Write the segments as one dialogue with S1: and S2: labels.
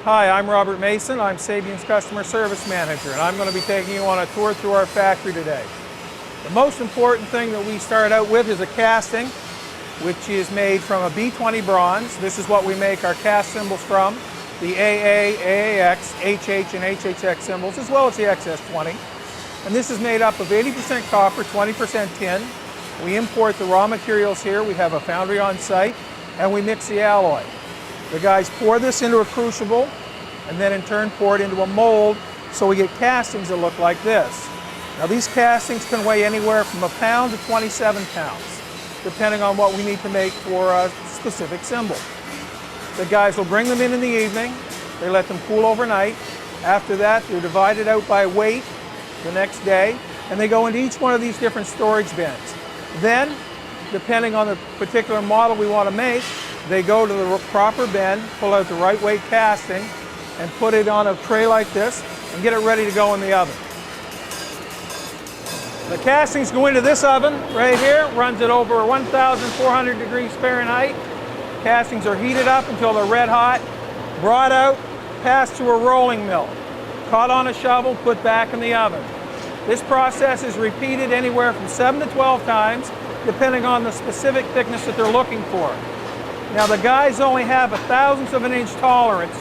S1: Hi, I'm Robert Mason. I'm Sabian's Customer Service Manager, and I'm going to be taking you on a tour through our factory today. The most important thing that we start out with is a casting, which is made from a B20 bronze. This is what we make our cast cymbals from, the AA, AAX, HH, and HHX cymbals, as well as the XS20. And this is made up of 80% copper, 20% tin. We import the raw materials here. We have a foundry on site, and we mix the alloy. The guys pour this into a crucible, and then in turn pour it into a mold, so we get castings that look like this. Now these castings can weigh anywhere from a pound to 27 pounds, depending on what we need to make for a specific cymbal. The guys will bring them in the evening. They let them cool overnight. After that, they're divided out by weight the next day, and they go into each one of these different storage bins. Then, depending on the particular model we want to make, they go to the proper bin, pull out the right weight casting, and put it on a tray like this, and get it ready to go in the oven. The castings go into this oven right here, runs at over 1,400 degrees Fahrenheit. Castings are heated up until they're red hot, brought out, passed through a rolling mill, caught on a shovel, put back in the oven. This process is repeated anywhere from 7 to 12 times, depending on the specific thickness that they're looking for. Now the guys only have a thousandth of an inch tolerance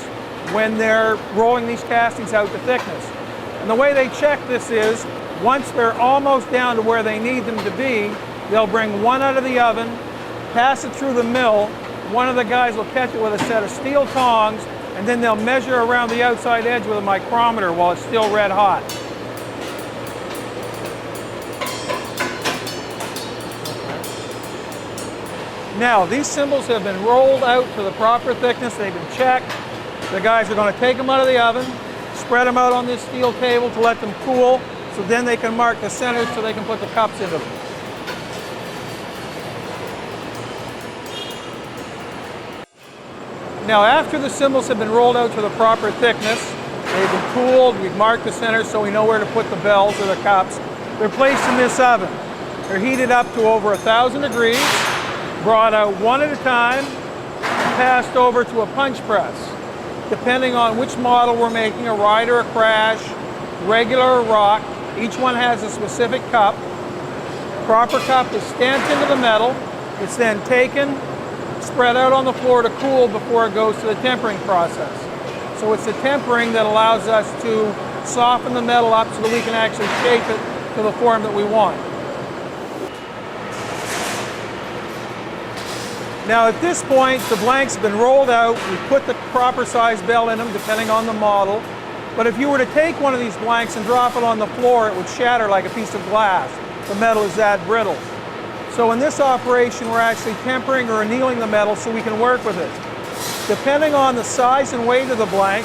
S1: when they're rolling these castings out to thickness. And the way they check this is, once they're almost down to where they need them to be, they'll bring one out of the oven, pass it through the mill. One of the guys will catch it with a set of steel tongs, and then they'll measure around the outside edge with a micrometer while it's still red hot. Now, these cymbals have been rolled out to the proper thickness. They've been checked. The guys are going to take them out of the oven, spread them out on this steel table to let them cool, so then they can mark the centers so they can put the cups into them. Now, after the cymbals have been rolled out to the proper thickness, they've been cooled, we've marked the centers so we know where to put the bells or the cups. They're placed in this oven. They're heated up to over 1,000 degrees, brought out one at a time, passed over to a punch press. Depending on which model we're making, a ride or a crash, regular or rock, each one has a specific cup. Proper cup is stamped into the metal. It's then taken, spread out on the floor to cool before it goes to the tempering process. So it's the tempering that allows us to soften the metal up so that we can actually shape it to the form that we want. Now at this point, the blanks have been rolled out. We put the proper size bell in them, depending on the model. But if you were to take one of these blanks and drop it on the floor, it would shatter like a piece of glass. The metal is that brittle. So in this operation, we're actually tempering or annealing the metal so we can work with it. Depending on the size and weight of the blank,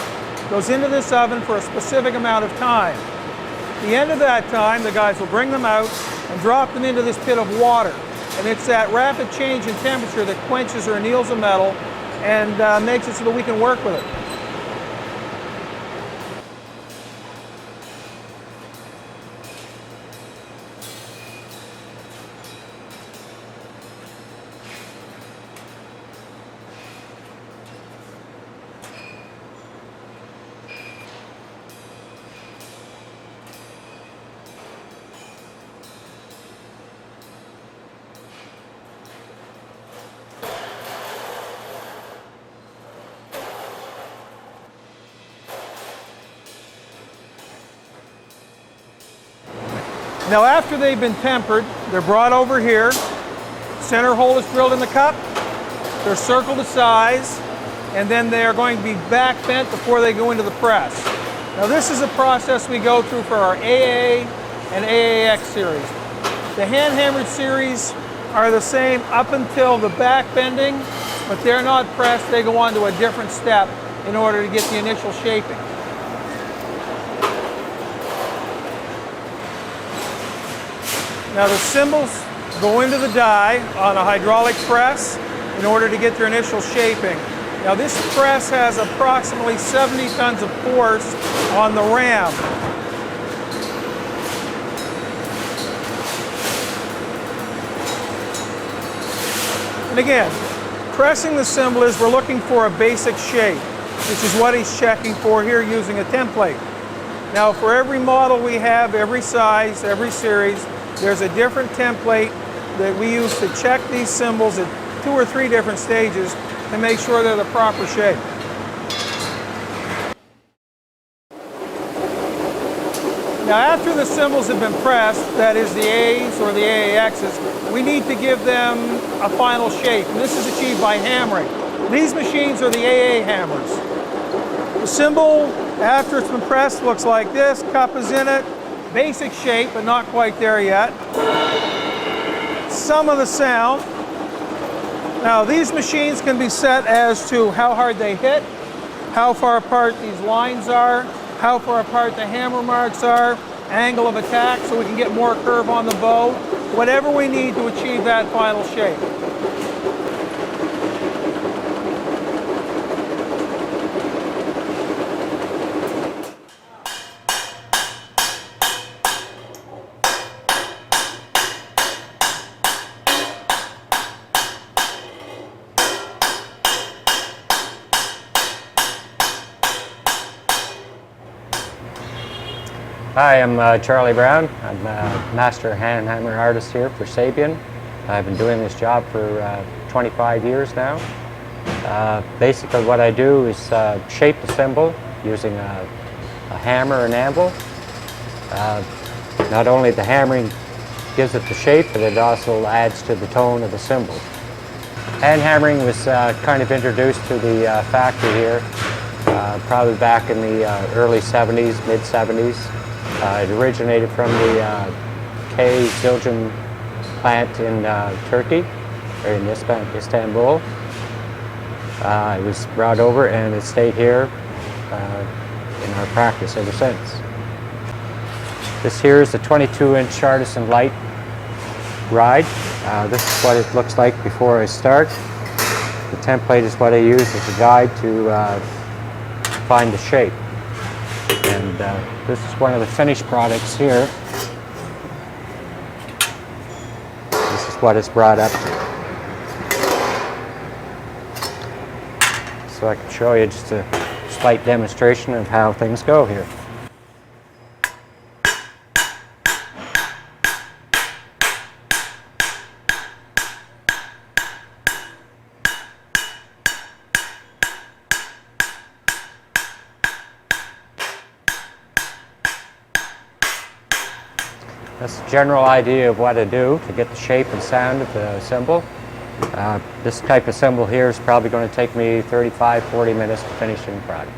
S1: goes into this oven for a specific amount of time. At the end of that time, the guys will bring them out and drop them into this pit of water. And it's that rapid change in temperature that quenches or anneals the metal and makes it so that we can work with it. Now after they've been tempered, they're brought over here. Center hole is drilled in the cup. They're circled to size, and then they are going to be back bent before they go into the press. Now this is a process we go through for our AA and AAX series. The hand hammered series are the same up until the back bending, but they're not pressed. They go on to a different step in order to get the initial shaping. Now the cymbals go into the die on a hydraulic press in order to get their initial shaping. Now this press has approximately 70 tons of force on the ram. And again, pressing the cymbal is we're looking for a basic shape. which is what he's checking for here using a template. Now for every model we have, every size, every series, there's a different template that we use to check these cymbals at 2 or 3 different stages to make sure they're the proper shape. Now after the cymbals have been pressed, that is the A's or the AAX's, we need to give them a final shape, and this is achieved by hammering. These machines are the Aaa Hammers. The cymbal, after it's been pressed, looks like this. Cup is in it, basic shape, but not quite there yet. Some of the sound. Now these machines can be set as to how hard they hit, how far apart these lines are, how far apart the hammer marks are, angle of attack so we can get more curve on the bow, whatever we need to achieve that final shape.
S2: Hi, I'm Charlie Brown. I'm a master hand hammer artist here for Sabian. I've been doing this job for 25 years now. Basically what I do is shape the cymbal using a hammer and anvil. Not only the hammering gives it the shape, but it also adds to the tone of the cymbal. Hand hammering was kind of introduced to the factory here probably back in the early 70s, mid 70s. It originated from the Zildjian plant in Turkey, or in Istanbul. It was brought over and it stayed here in our practice ever since. This here is a 22-inch Artisan light ride. This is what it looks like before I start. The template is what I use as a guide to find the shape. And this is one of the finished products here. This is what it's brought up to. So I can show you just a slight demonstration of how things go here. That's a general idea of what to do to get the shape and sound of the cymbal. This type of cymbal here is probably going to take me 35-40 minutes to finish the product.